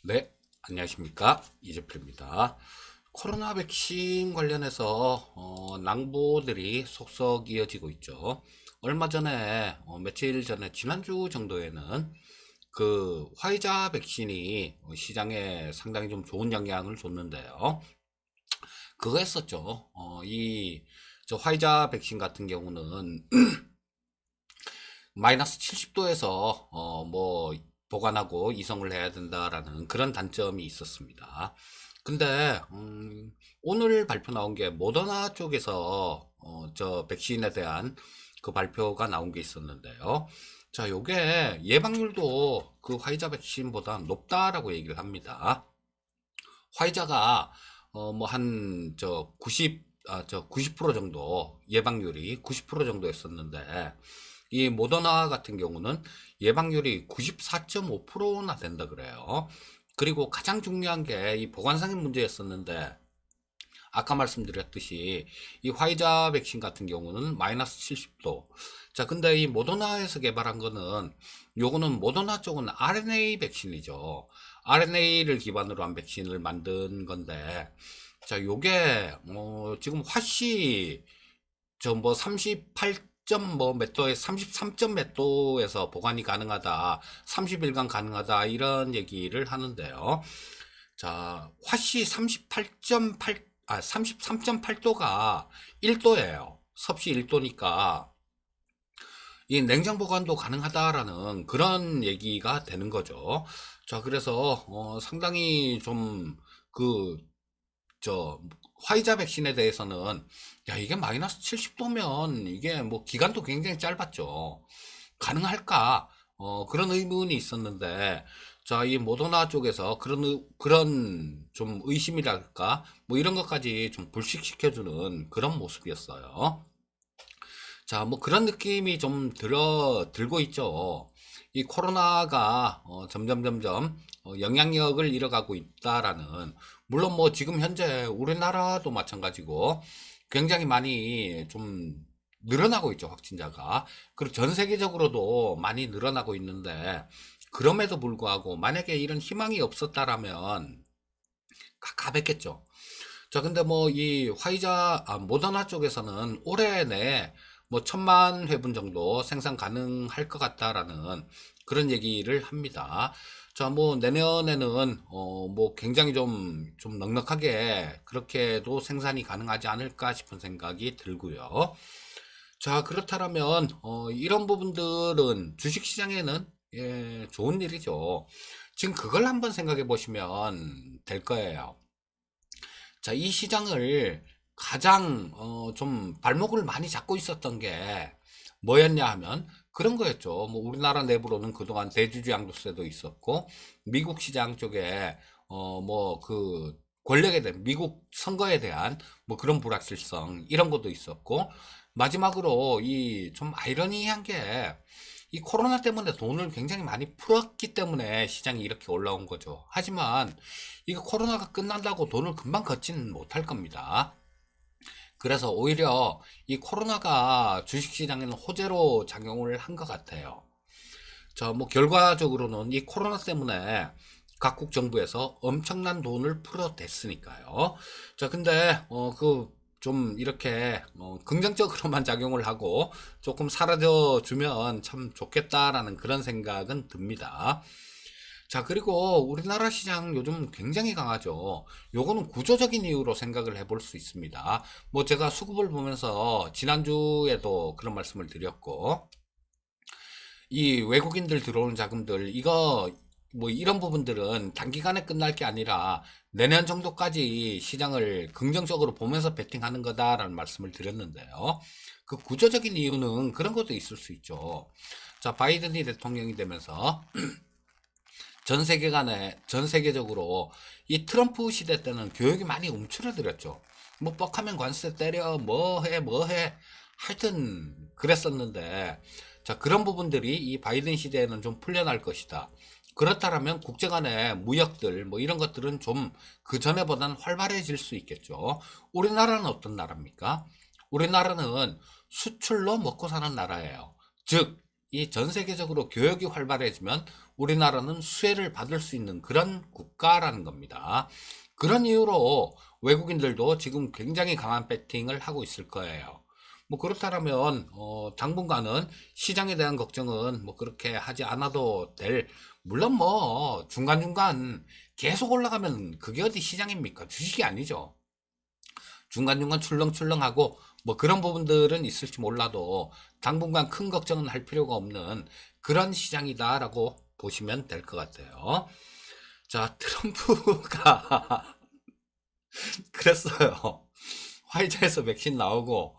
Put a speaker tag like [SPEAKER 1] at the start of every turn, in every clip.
[SPEAKER 1] 네, 안녕하십니까. 이재필입니다. 코로나 백신 관련해서 낭보들이 속속 이어지고 있죠. 얼마 전에, 며칠 전에, 지난주 정도에는 그 화이자 백신이 시장에 상당히 좀 좋은 영향을 줬는데요. 그거 했었죠. 저 화이자 백신 같은 경우는 마이너스 70도에서 뭐 보관하고 이송을 해야 된다라는 그런 단점이 있었습니다. 근데 오늘 발표 나온 게 모더나 쪽에서 저 백신에 대한 그 발표가 나온 게 있었는데요. 자, 요게 예방률도 그 화이자 백신보다 높다라고 얘기를 합니다. 화이자가 뭐 한 저 90% 정도 예방률이 90% 정도였었는데 이 모더나 같은 경우는 예방률이 94.5%나 된다 그래요. 그리고 가장 중요한 게 이 보관상의 문제였었는데 아까 말씀드렸듯이 이 화이자 백신 같은 경우는 마이너스 70도. 자, 근데 이 모더나에서 개발한 거는 요거는 모더나 쪽은 RNA 백신이죠. RNA를 기반으로 한 백신을 만든 건데 자, 요게 지금 화씨 저 뭐 38점 뭐 몇 도에 33점 몇 도에서 보관이 가능하다. 30일간 가능하다. 이런 얘기를 하는데요. 자, 화씨 38.8, 33.8도가 1도예요. 섭씨 1도니까 이 냉장 보관도 가능하다라는 그런 얘기가 되는 거죠. 자, 그래서 상당히 좀 그 저 화이자 백신에 대해서는 야, 이게 마이너스 70도면 이게 뭐 기간도 굉장히 짧았죠. 가능할까? 그런 의문이 있었는데, 자, 이 모더나 쪽에서 그런 좀 의심이랄까? 뭐 이런 것까지 좀 불식시켜주는 그런 모습이었어요. 자, 뭐 그런 느낌이 좀 들고 있죠. 이 코로나가 점점 영향력을 잃어가고 있다라는, 물론 뭐 지금 현재 우리나라도 마찬가지고 굉장히 많이 좀 늘어나고 있죠, 확진자가. 그리고 전 세계적으로도 많이 늘어나고 있는데, 그럼에도 불구하고 만약에 이런 희망이 없었다라면 가겠죠. 자, 근데 뭐 이 모더나 쪽에서는 올해 내에 뭐 1,000만 회분 정도 생산 가능할 것 같다라는 그런 얘기를 합니다. 자, 뭐 내년에는 뭐 굉장히 좀 넉넉하게 그렇게도 생산이 가능하지 않을까 싶은 생각이 들고요. 자, 그렇다면 이런 부분들은 주식시장에는 예, 좋은 일이죠. 지금 그걸 한번 생각해 보시면 될 거예요. 자, 이 시장을 가장 좀 발목을 많이 잡고 있었던 게 뭐였냐 하면 그런 거였죠. 뭐 우리나라 내부로는 그동안 대주주 양도세도 있었고 미국 시장 쪽에 뭐 그 권력에 대한 미국 선거에 대한 뭐 그런 불확실성 이런 것도 있었고 마지막으로 이 좀 아이러니한 게 이 코로나 때문에 돈을 굉장히 많이 풀었기 때문에 시장이 이렇게 올라온 거죠. 하지만 이거 코로나가 끝난다고 돈을 금방 걷지는 못할 겁니다. 그래서 오히려 이 코로나가 주식시장에는 호재로 작용을 한 것 같아요. 자, 뭐 결과적으로는 이 코로나 때문에 각국 정부에서 엄청난 돈을 풀어댔으니까요. 자, 근데 좀 이렇게 긍정적으로만 작용을 하고 조금 사라져 주면 참 좋겠다라는 그런 생각은 듭니다. 자, 그리고 우리나라 시장 요즘 굉장히 강하죠. 요거는 구조적인 이유로 생각을 해볼 수 있습니다. 뭐 제가 수급을 보면서 지난주에도 그런 말씀을 드렸고, 이 외국인들 들어오는 자금들, 이거 뭐 이런 부분들은 단기간에 끝날 게 아니라 내년 정도까지 시장을 긍정적으로 보면서 베팅하는 거다라는 말씀을 드렸는데요. 그 구조적인 이유는 그런 것도 있을 수 있죠. 자, 바이든이 대통령이 되면서 전 세계적으로 이 트럼프 시대 때는 교육이 많이 움츠러들었죠. 뭐 뻑하면 관세 때려, 뭐 해. 하여튼 그랬었는데, 자, 그런 부분들이 이 바이든 시대에는 좀 풀려날 것이다. 그렇다면 국제 간의 무역들, 뭐 이런 것들은 좀 그 전에보다는 활발해질 수 있겠죠. 우리나라는 어떤 나라입니까? 우리나라는 수출로 먹고 사는 나라예요. 즉, 이 전 세계적으로 교역이 활발해지면 우리나라는 수혜를 받을 수 있는 그런 국가라는 겁니다. 그런 이유로 외국인들도 지금 굉장히 강한 배팅을 하고 있을 거예요. 뭐 그렇다면 당분간은 시장에 대한 걱정은 뭐 그렇게 하지 않아도 될, 물론 뭐 중간중간 계속 올라가면 그게 어디 시장입니까? 주식이 아니죠. 중간중간 출렁출렁하고 뭐 그런 부분들은 있을지 몰라도 당분간 큰 걱정은 할 필요가 없는 그런 시장이다라고 보시면 될 것 같아요. 자, 트럼프가 그랬어요. 화이자에서 백신 나오고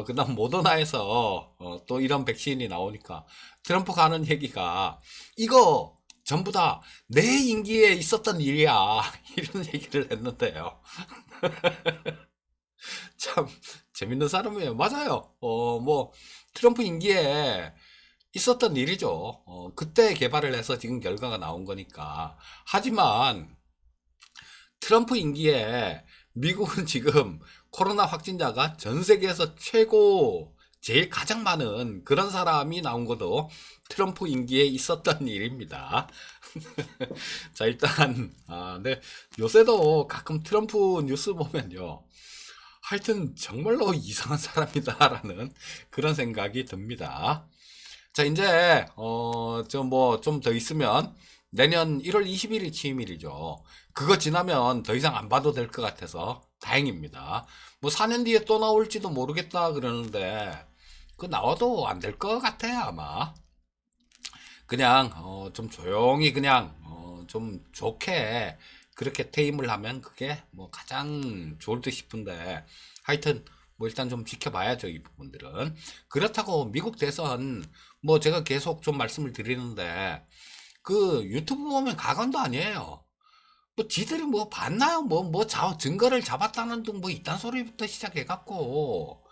[SPEAKER 1] 그다음 모더나에서 또 이런 백신이 나오니까 트럼프가 하는 얘기가 이거 전부 다 내 임기에 있었던 일이야 이런 얘기를 했는데요. 참 재밌는 사람이에요. 맞아요. 뭐 트럼프 임기에 있었던 일이죠. 그때 개발을 해서 지금 결과가 나온 거니까. 하지만 트럼프 임기에 미국은 지금 코로나 확진자가 전 세계에서 최고 제일 가장 많은 그런 사람이 나온 것도 트럼프 임기에 있었던 일입니다. 자, 일단 네. 요새도 가끔 트럼프 뉴스 보면요. 하여튼 정말로 이상한 사람이다라는 그런 생각이 듭니다. 자, 이제 좀 뭐 좀 더 있으면 내년 1월 20일이 취임일이죠. 그거 지나면 더 이상 안 봐도 될 것 같아서 다행입니다. 뭐 4년 뒤에 또 나올지도 모르겠다 그러는데 그 나와도 안 될 것 같아요, 아마. 그냥 좀 조용히 그냥 좀 좋게 그렇게 퇴임을 하면 그게 뭐 가장 좋을 듯 싶은데 하여튼 뭐 일단 좀 지켜봐야죠, 이 부분들은. 그렇다고 미국 대선 뭐 제가 계속 좀 말씀을 드리는데 그 유튜브 보면 가관도 아니에요. 뭐 지들이 뭐 봤나요? 증거를 잡았다는 등 뭐 이딴 소리부터 시작해갖고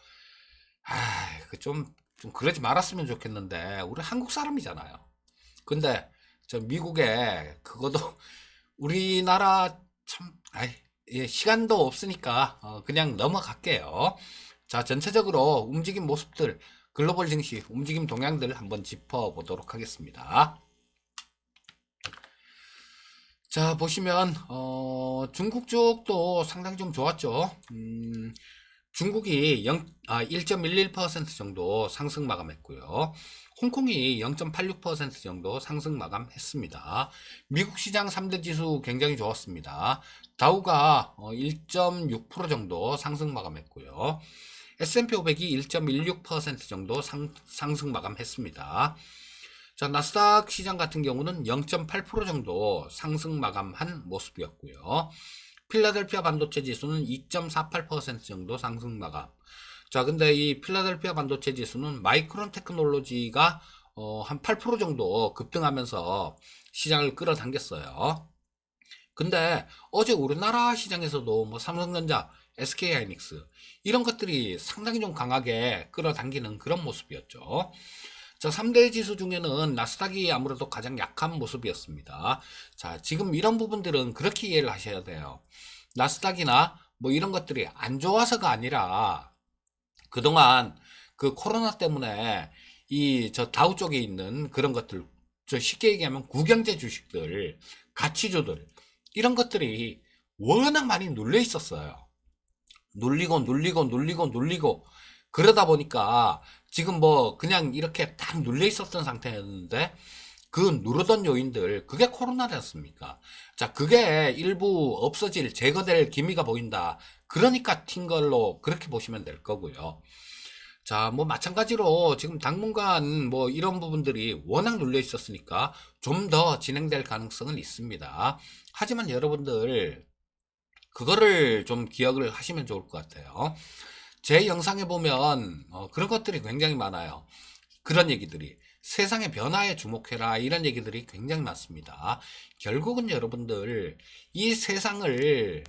[SPEAKER 1] 좀 그러지 말았으면 좋겠는데 우리 한국 사람이잖아요. 근데 저 미국에 그것도 우리나라 참 예, 시간도 없으니까 그냥 넘어갈게요. 자, 전체적으로 움직임 모습들, 글로벌 증시 움직임 동향들 한번 짚어보도록 하겠습니다. 자, 보시면 중국 쪽도 상당히 좀 좋았죠. 중국이 1.11% 정도 상승 마감했고요. 홍콩이 0.86% 정도 상승 마감했습니다. 미국 시장 3대 지수 굉장히 좋았습니다. 다우가 1.6% 정도 상승 마감했고요. S&P 500이 1.16% 정도 상승 마감했습니다. 자, 나스닥 시장 같은 경우는 0.8% 정도 상승 마감한 모습이었고요. 필라델피아 반도체 지수는 2.48% 정도 상승 마감. 자, 근데 이 필라델피아 반도체 지수는 마이크론 테크놀로지가 한 8% 정도 급등하면서 시장을 끌어당겼어요. 근데 어제 우리나라 시장에서도 뭐 삼성전자, SK하이닉스 이런 것들이 상당히 좀 강하게 끌어당기는 그런 모습이었죠. 자, 3대 지수 중에는 나스닥이 아무래도 가장 약한 모습이었습니다. 자, 지금 이런 부분들은 그렇게 이해를 하셔야 돼요. 나스닥이나 뭐 이런 것들이 안 좋아서가 아니라 그동안 그 코로나 때문에 이 저 다우 쪽에 있는 그런 것들, 저 쉽게 얘기하면 구경제 주식들, 가치주들 이런 것들이 워낙 많이 눌려 있었어요. 눌리고 그러다 보니까 지금 뭐 그냥 이렇게 딱 눌려 있었던 상태였는데 그 누르던 요인들 그게 코로나였습니까? 자, 그게 일부 없어질 제거될 기미가 보인다. 그러니까 튄 걸로 그렇게 보시면 될 거고요. 자, 뭐 마찬가지로 지금 당분간 뭐 이런 부분들이 워낙 눌려 있었으니까 좀 더 진행될 가능성은 있습니다. 하지만 여러분들 그거를 좀 기억을 하시면 좋을 것 같아요. 제 영상에 보면 그런 것들이 굉장히 많아요. 그런 얘기들이 세상의 변화에 주목해라 이런 얘기들이 굉장히 많습니다. 결국은 여러분들 이 세상은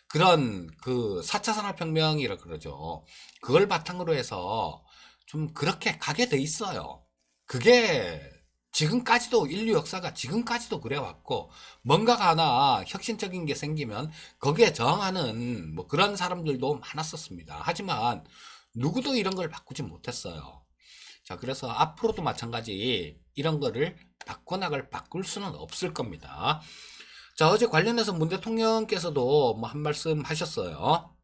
[SPEAKER 1] 그런 그 4차 산업혁명이라 그러죠. 그걸 바탕으로 해서 좀 그렇게 가게 돼 있어요. 그게 지금까지도 인류 역사가 지금까지도 그래왔고 뭔가가 하나 혁신적인 게 생기면 거기에 저항하는 뭐 그런 사람들도 많았었습니다. 하지만 누구도 이런 걸 바꾸지 못했어요. 자, 그래서 앞으로도 마찬가지 이런 거를 바꿀 수는 없을 겁니다. 자, 어제 관련해서 문 대통령께서도 뭐 한 말씀 하셨어요.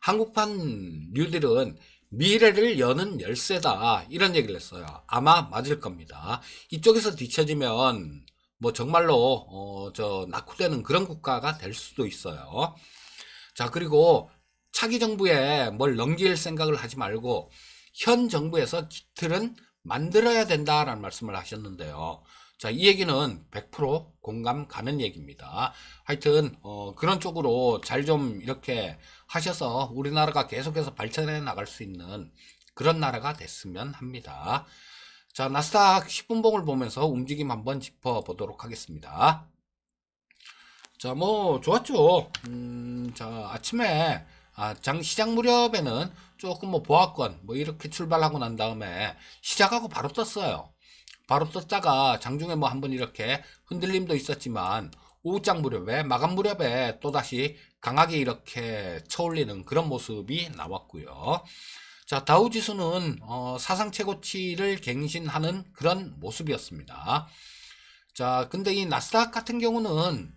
[SPEAKER 1] 한국판 뉴딜은 미래를 여는 열쇠다, 이런 얘기를 했어요. 아마 맞을 겁니다. 이쪽에서 뒤처지면 뭐 정말로 낙후되는 그런 국가가 될 수도 있어요. 자, 그리고 차기 정부에 뭘 넘길 생각을 하지 말고 현 정부에서 기틀은 만들어야 된다라는 말씀을 하셨는데요. 자, 이 얘기는 100% 공감 가는 얘기입니다. 하여튼 그런 쪽으로 잘 좀 이렇게 하셔서 우리나라가 계속해서 발전해 나갈 수 있는 그런 나라가 됐으면 합니다. 자, 나스닥 10분봉을 보면서 움직임 한번 짚어보도록 하겠습니다. 자, 뭐 좋았죠. 자, 아침에 시장 무렵에는 조금 뭐 보합권 뭐 이렇게 출발하고 난 다음에 시작하고 바로 떴어요. 바로 떴다가 장중에 뭐 한번 이렇게 흔들림도 있었지만 오후장 무렵에 마감 무렵에 또다시 강하게 이렇게 쳐올리는 그런 모습이 나왔고요. 자, 다우 지수는 사상 최고치를 갱신하는 그런 모습이었습니다. 자, 근데 이 나스닥 같은 경우는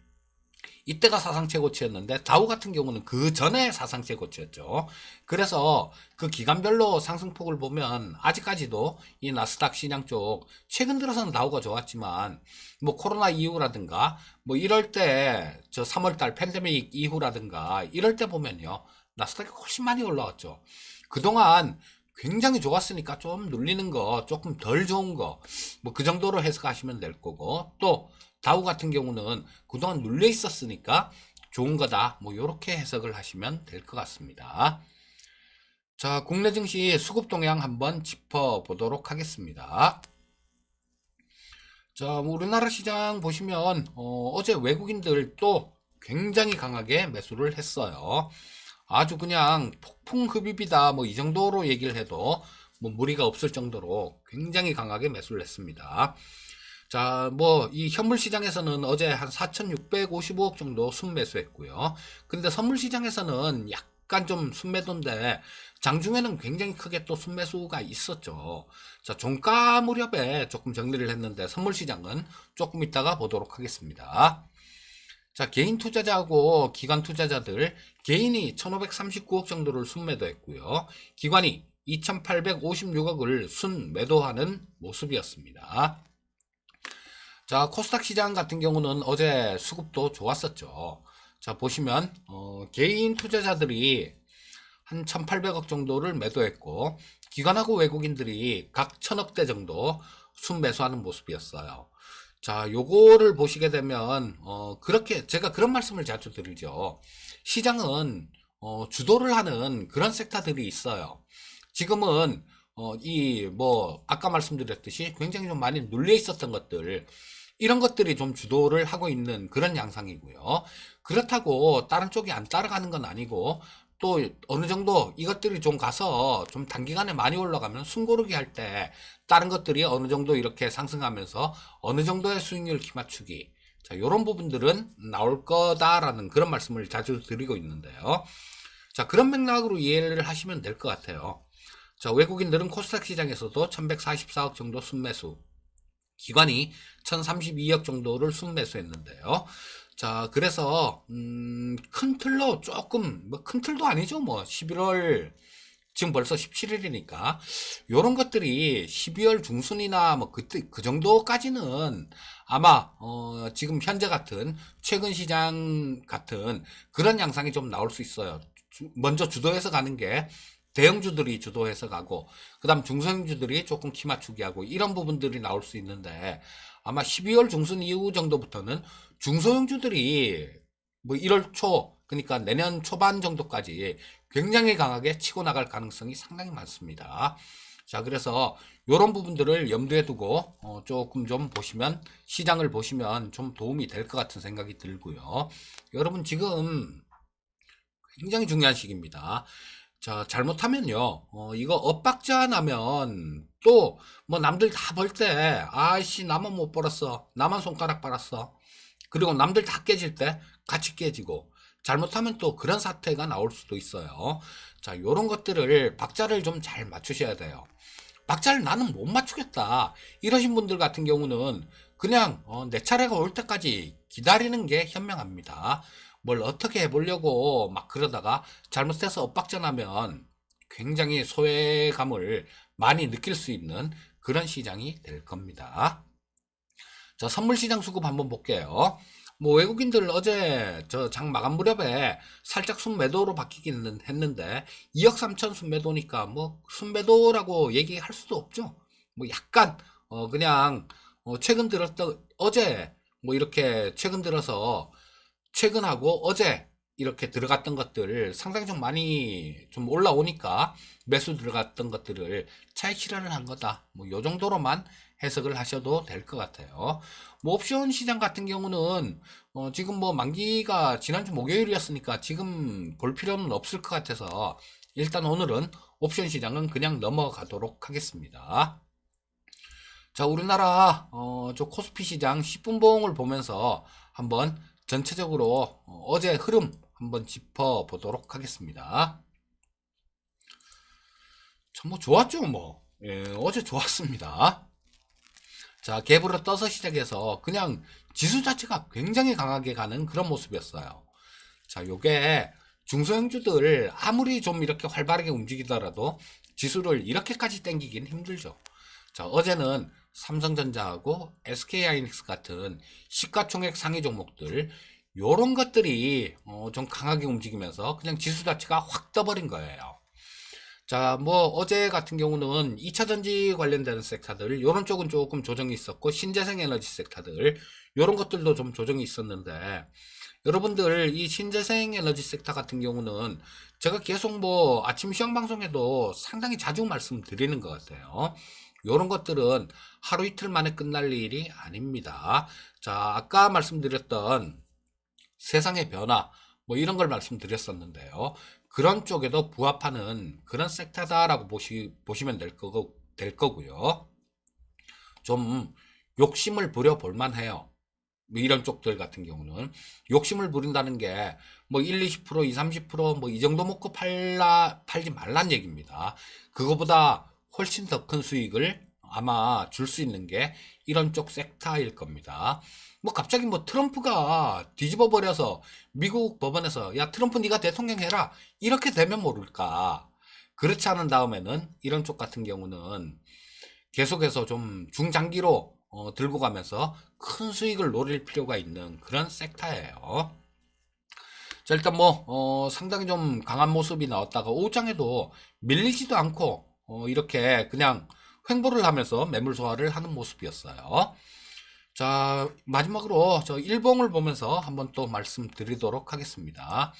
[SPEAKER 1] 이때가 사상 최고치였는데 다우 같은 경우는 그 전에 사상 최고치였죠. 그래서 그 기간별로 상승폭을 보면 아직까지도 이 나스닥 시장 쪽 최근 들어서는 다우가 좋았지만 뭐 코로나 이후라든가 뭐 이럴 때 저 3월달 팬데믹 이후라든가 이럴 때 보면요, 나스닥이 훨씬 많이 올라왔죠. 그동안 굉장히 좋았으니까 좀 눌리는 거, 조금 덜 좋은 거, 뭐 그 정도로 해석하시면 될 거고, 또 다우 같은 경우는 그동안 눌려 있었으니까 좋은 거다, 뭐 이렇게 해석을 하시면 될 것 같습니다. 자, 국내 증시 수급 동향 한번 짚어보도록 하겠습니다. 자, 뭐 우리나라 시장 보시면 어제 외국인들도 굉장히 강하게 매수를 했어요. 아주 그냥 폭풍 흡입이다, 뭐 이 정도로 얘기를 해도 뭐 무리가 없을 정도로 굉장히 강하게 매수를 했습니다. 자, 뭐 이 현물 시장에서는 어제 한 4,655억 정도 순매수했고요. 근데 선물 시장에서는 약간 좀 순매도인데 장중에는 굉장히 크게 또 순매수가 있었죠. 자, 종가 무렵에 조금 정리를 했는데 선물 시장은 조금 이따가 보도록 하겠습니다. 자, 개인 투자자하고 기관 투자자들, 개인이 1,539억 정도를 순매도했고요. 기관이 2,856억을 순매도하는 모습이었습니다. 자, 코스닥 시장 같은 경우는 어제 수급도 좋았었죠. 자, 보시면 개인 투자자들이 한 1,800억 정도를 매도했고 기관하고 외국인들이 각 1,000억대 정도 순매수하는 모습이었어요. 자, 요거를 보시게 되면 그렇게 제가 그런 말씀을 자주 드리죠. 시장은 주도를 하는 그런 섹터들이 있어요. 지금은 이 뭐 아까 말씀드렸듯이 굉장히 좀 많이 눌려 있었던 것들, 이런 것들이 좀 주도를 하고 있는 그런 양상이고요. 그렇다고 다른 쪽이 안 따라가는 건 아니고, 또 어느 정도 이것들이 좀 가서 좀 단기간에 많이 올라가면 숨고르기 할 때 다른 것들이 어느 정도 이렇게 상승하면서 어느 정도의 수익률 기맞추기, 자, 이런 부분들은 나올 거다라는 그런 말씀을 자주 드리고 있는데요. 자, 그런 맥락으로 이해를 하시면 될 것 같아요. 자, 외국인들은 코스닥 시장에서도 1144억 정도 순매수, 기관이 1032억 정도를 순매수했는데요. 자, 그래서 큰 틀로 조금, 뭐 큰 틀도 아니죠. 뭐 11월 지금 벌써 17일이니까 요런 것들이 12월 중순이나 뭐 그때 그 정도까지는 아마 지금 현재 같은 최근 시장 같은 그런 양상이 좀 나올 수 있어요. 먼저 주도해서 가는 게 대형주들이 주도해서 가고, 그 다음 중소형주들이 조금 키 맞추기 하고, 이런 부분들이 나올 수 있는데, 아마 12월 중순 이후 정도부터는 중소형주들이 뭐 1월 초, 그러니까 내년 초반 정도까지 굉장히 강하게 치고 나갈 가능성이 상당히 많습니다. 자, 그래서 이런 부분들을 염두에 두고 조금 좀 보시면, 시장을 보시면 좀 도움이 될 것 같은 생각이 들고요. 여러분, 지금 굉장히 중요한 시기입니다. 자, 잘못하면요, 이거 엇박자 나면 또, 뭐, 남들 다 벌 때, 아이씨, 나만 못 벌었어. 나만 손가락 빨았어. 그리고 남들 다 깨질 때 같이 깨지고, 잘못하면 또 그런 사태가 나올 수도 있어요. 자, 요런 것들을, 박자를 좀 잘 맞추셔야 돼요. 박자를 나는 못 맞추겠다. 이러신 분들 같은 경우는 그냥 내 차례가 올 때까지 기다리는 게 현명합니다. 뭘 어떻게 해보려고 막 그러다가 잘못해서 엇박전하면 굉장히 소외감을 많이 느낄 수 있는 그런 시장이 될 겁니다. 자, 선물 시장 수급 한번 볼게요. 뭐 외국인들 어제 저 장 마감 무렵에 살짝 순매도로 바뀌기는 했는데 2억 3천 순매도니까 뭐 순매도라고 얘기할 수도 없죠. 뭐 약간 그냥 최근 들었던 어제 뭐 이렇게 최근 들어서 최근하고 어제 이렇게 들어갔던 것들 상당히 좀 많이 좀 올라오니까 매수 들어갔던 것들을 차익 실현을 한 거다. 뭐 요 정도로만 해석을 하셔도 될 것 같아요. 뭐 옵션 시장 같은 경우는 지금 뭐 만기가 지난주 목요일이었으니까 지금 볼 필요는 없을 것 같아서 일단 오늘은 옵션 시장은 그냥 넘어가도록 하겠습니다. 자, 우리나라 저 코스피 시장 10분 봉을 보면서 한번 전체적으로 어제 흐름 한번 짚어보도록 하겠습니다. 참 뭐 좋았죠 뭐. 예, 어제 좋았습니다. 자, 갭으로 떠서 시작해서 그냥 지수 자체가 굉장히 강하게 가는 그런 모습이었어요. 자, 요게 중소형주들 아무리 좀 이렇게 활발하게 움직이더라도 지수를 이렇게까지 땡기긴 힘들죠. 자, 어제는 삼성전자하고 SK하이닉스 같은 시가총액 상위 종목들 요런 것들이 좀 강하게 움직이면서 그냥 지수 자체가 확 떠버린 거예요. 자, 뭐 어제 같은 경우는 2차전지 관련되는 섹터들 요런 쪽은 조금 조정이 있었고 신재생 에너지 섹터들 요런 것들도 좀 조정이 있었는데 여러분들 이 신재생 에너지 섹터 같은 경우는 제가 계속 뭐 아침 시황 방송에도 상당히 자주 말씀드리는 것 같아요. 요런 것들은 하루 이틀 만에 끝날 일이 아닙니다. 자, 아까 말씀드렸던 세상의 변화 뭐 이런 걸 말씀드렸었는데요. 그런 쪽에도 부합하는 그런 섹터다라고 보시면 될 거고요. 좀 욕심을 부려볼 만해요. 뭐 이런 쪽들 같은 경우는 욕심을 부린다는 게 뭐 1, 20%, 2, 30%뭐 이 정도 먹고 팔지 말란 얘기입니다. 그거보다 훨씬 더 큰 수익을 아마 줄 수 있는 게 이런 쪽 섹터일 겁니다. 뭐 갑자기 뭐 트럼프가 뒤집어 버려서 미국 법원에서 야 트럼프 네가 대통령 해라 이렇게 되면 모를까. 그렇지 않은 다음에는 이런 쪽 같은 경우는 계속해서 좀 중장기로 들고 가면서 큰 수익을 노릴 필요가 있는 그런 섹터예요. 자, 일단 뭐 상당히 좀 강한 모습이 나왔다가 오후장에도 밀리지도 않고 이렇게 그냥 횡보를 하면서 매물 소화를 하는 모습이었어요. 자, 마지막으로 저 일봉을 보면서 한번 또 말씀드리도록 하겠습니다.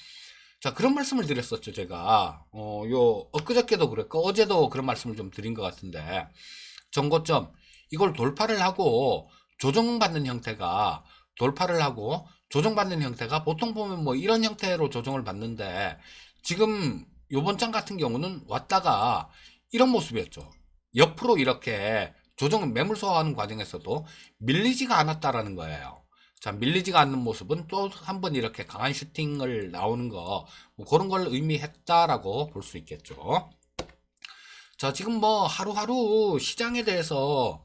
[SPEAKER 1] 자, 그런 말씀을 드렸었죠, 제가. 엊그저께도 그랬고, 어제도 그런 말씀을 좀 드린 것 같은데, 전고점, 이걸 돌파를 하고, 돌파를 하고, 조정받는 형태가 보통 보면 뭐 이런 형태로 조정을 받는데, 지금 요번 장 같은 경우는 왔다가 이런 모습이었죠. 옆으로 이렇게 매물 소화하는 과정에서도 밀리지가 않았다라는 거예요. 자, 밀리지가 않는 모습은 또 한 번 이렇게 강한 슈팅을 나오는 거, 뭐 그런 걸 의미했다라고 볼 수 있겠죠. 자, 지금 뭐 하루하루 시장에 대해서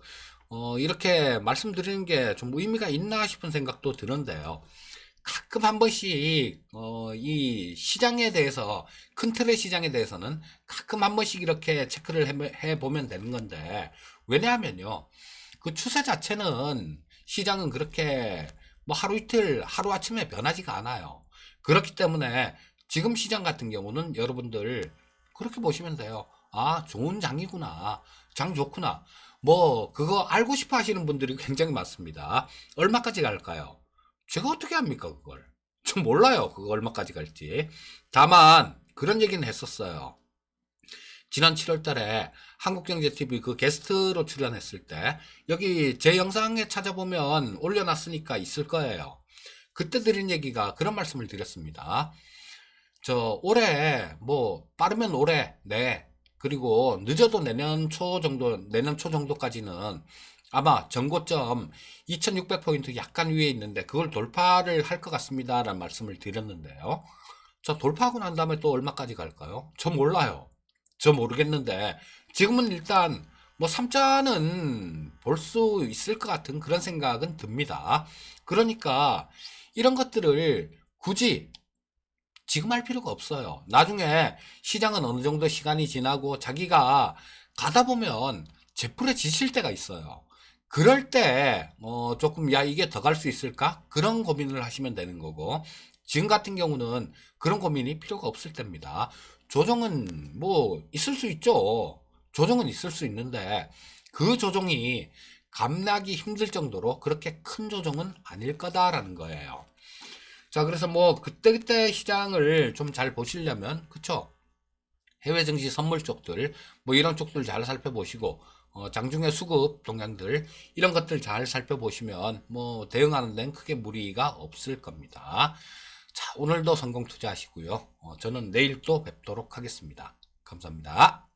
[SPEAKER 1] 이렇게 말씀드리는 게 좀 의미가 있나 싶은 생각도 드는데요. 가끔 한 번씩 이 시장에 대해서 큰 틀의 시장에 대해서는 가끔 한 번씩 이렇게 체크를 해보면 되는 건데 왜냐하면요 그 추세 자체는 시장은 그렇게 뭐 하루 이틀 하루 아침에 변하지가 않아요. 그렇기 때문에 지금 시장 같은 경우는 여러분들 그렇게 보시면 돼요. 아, 좋은 장이구나, 장 좋구나, 뭐 그거 알고 싶어 하시는 분들이 굉장히 많습니다. 얼마까지 갈까요? 제가 어떻게 합니까, 그걸? 좀 몰라요, 그거 얼마까지 갈지. 다만, 그런 얘기는 했었어요. 지난 7월 달에 한국경제TV 그 게스트로 출연했을 때, 여기 제 영상에 찾아보면 올려놨으니까 있을 거예요. 그때 드린 얘기가 그런 말씀을 드렸습니다. 올해, 뭐, 빠르면 올해, 네. 그리고 늦어도 내년 초 정도까지는 아마 전고점 2600포인트 약간 위에 있는데 그걸 돌파를 할 것 같습니다. 라는 말씀을 드렸는데요. 돌파하고 난 다음에 또 얼마까지 갈까요? 저 몰라요. 저 모르겠는데 지금은 일단 뭐 3자는 볼 수 있을 것 같은 그런 생각은 듭니다. 그러니까 이런 것들을 굳이 지금 할 필요가 없어요. 나중에 시장은 어느 정도 시간이 지나고 자기가 가다 보면 제풀에 지칠 때가 있어요. 그럴 때 조금 야 이게 더 갈 수 있을까? 그런 고민을 하시면 되는 거고, 지금 같은 경우는 그런 고민이 필요가 없을 때입니다. 조정은 뭐 있을 수 있죠. 조정은 있을 수 있는데 그 조정이 감당하기 힘들 정도로 그렇게 큰 조정은 아닐 거다라는 거예요. 자, 그래서 뭐 그때그때 시장을 좀 잘 보시려면, 그쵸? 해외 증시 선물 쪽들, 뭐 이런 쪽들 잘 살펴보시고, 장중에 수급 동향들, 이런 것들 잘 살펴보시면, 뭐 대응하는 데는 크게 무리가 없을 겁니다. 자, 오늘도 성공 투자하시고요. 저는 내일 또 뵙도록 하겠습니다. 감사합니다.